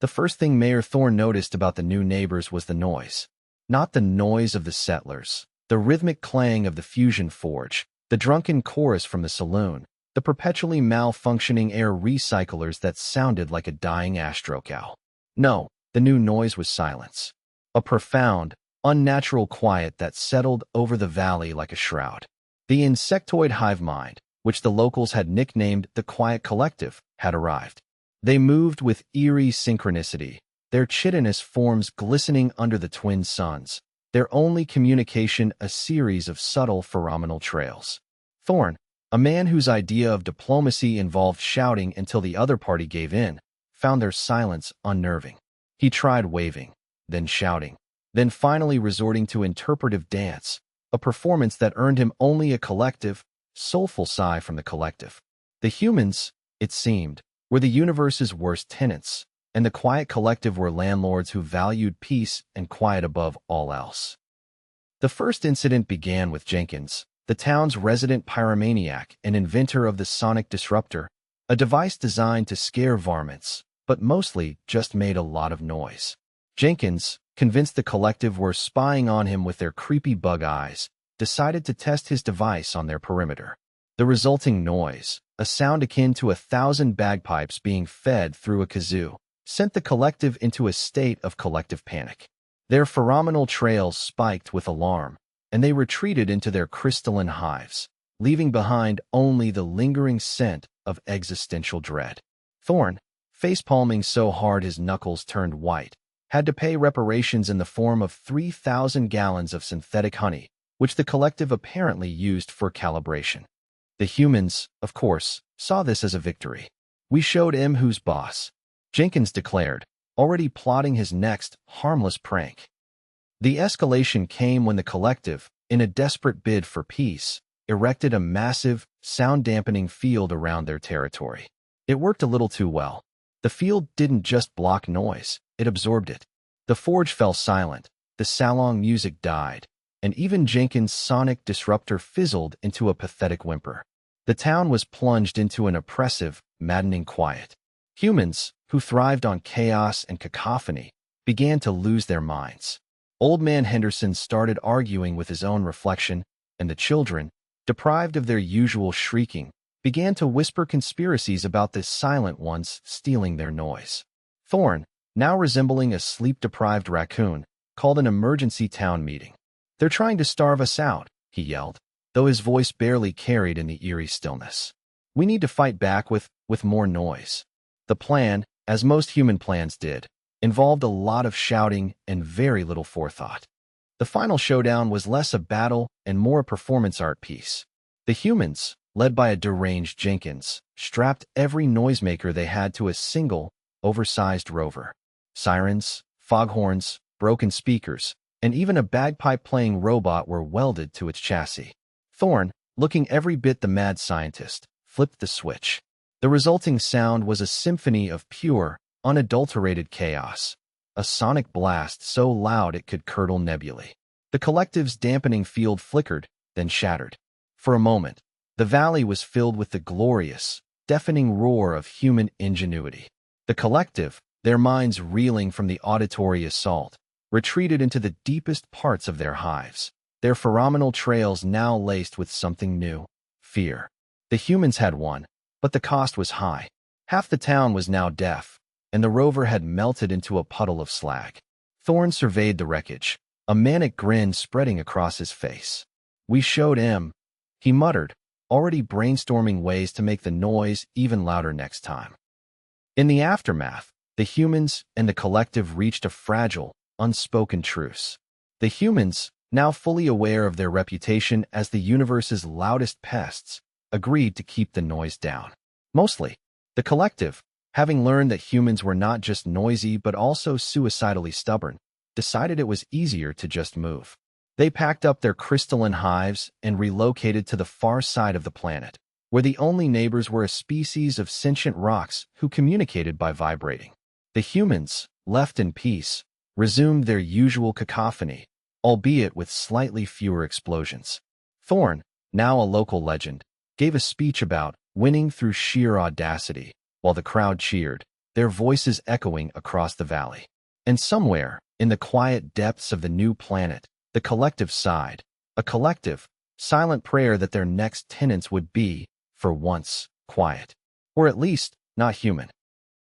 The first thing Mayor Thorne noticed about the new neighbors was the noise. Not the noise of the settlers, the rhythmic clang of the fusion forge, the drunken chorus from the saloon, the perpetually malfunctioning air recyclers that sounded like a dying astrocow. No, the new noise was silence. A profound, unnatural quiet that settled over the valley like a shroud. The insectoid hive-mind, which the locals had nicknamed the Quiet Collective, had arrived. They moved with eerie synchronicity, their chitinous forms glistening under the twin suns, their only communication a series of subtle pheromonal trails. Thorne, a man whose idea of diplomacy involved shouting until the other party gave in, found their silence unnerving. He tried waving, then shouting, then finally resorting to interpretive dance, a performance that earned him only a collective, soulful sigh from the collective. The humans, it seemed, were the universe's worst tenants, and the Quiet Collective were landlords who valued peace and quiet above all else. The first incident began with Jenkins, the town's resident pyromaniac and inventor of the sonic disruptor, a device designed to scare varmints, but mostly just made a lot of noise. Jenkins, convinced the collective were spying on him with their creepy bug eyes, decided to test his device on their perimeter. The resulting noise, a sound akin to 1,000 bagpipes being fed through a kazoo, sent the collective into a state of collective panic. Their pheromonal trails spiked with alarm, and they retreated into their crystalline hives, leaving behind only the lingering scent of existential dread. Thorne, facepalming so hard his knuckles turned white, had to pay reparations in the form of 3,000 gallons of synthetic honey, which the collective apparently used for calibration. The humans, of course, saw this as a victory. "We showed him who's boss," Jenkins declared, already plotting his next harmless prank. The escalation came when the collective, in a desperate bid for peace, erected a massive, sound-dampening field around their territory. It worked a little too well. The field didn't just block noise, it absorbed it. The forge fell silent, the salon music died, and even Jenkins' sonic disruptor fizzled into a pathetic whimper. The town was plunged into an oppressive, maddening quiet. Humans, who thrived on chaos and cacophony, began to lose their minds. Old Man Henderson started arguing with his own reflection, and the children, deprived of their usual shrieking, began to whisper conspiracies about the silent ones stealing their noise. Thorne, now resembling a sleep-deprived raccoon, called an emergency town meeting. "They're trying to starve us out," he yelled, though his voice barely carried in the eerie stillness. "We need to fight back with more noise." The plan, as most human plans did, involved a lot of shouting and very little forethought. The final showdown was less a battle and more a performance art piece. The humans, led by a deranged Jenkins, strapped every noisemaker they had to a single, oversized rover. Sirens, foghorns, broken speakers, and even a bagpipe-playing robot were welded to its chassis. Thorne, looking every bit the mad scientist, flipped the switch. The resulting sound was a symphony of pure, unadulterated chaos, a sonic blast so loud it could curdle nebulae. The collective's dampening field flickered, then shattered. For a moment, the valley was filled with the glorious, deafening roar of human ingenuity. The collective, their minds reeling from the auditory assault, retreated into the deepest parts of their hives, their pheromonal trails now laced with something new: fear. The humans had won, but the cost was high. Half the town was now deaf, and the rover had melted into a puddle of slag. Thorne surveyed the wreckage, a manic grin spreading across his face. "We showed him," he muttered, already brainstorming ways to make the noise even louder next time. In the aftermath, the humans and the collective reached a fragile, unspoken truce. The humans, now fully aware of their reputation as the universe's loudest pests, agreed to keep the noise down. Mostly, the collective, having learned that humans were not just noisy but also suicidally stubborn, decided it was easier to just move. They packed up their crystalline hives and relocated to the far side of the planet, where the only neighbors were a species of sentient rocks who communicated by vibrating. The humans, left in peace, resumed their usual cacophony, albeit with slightly fewer explosions. Thorne, now a local legend, gave a speech about winning through sheer audacity, while the crowd cheered, their voices echoing across the valley. And somewhere, in the quiet depths of the new planet, the collective sighed, a collective, silent prayer that their next tenants would be, for once, quiet. Or at least, not human.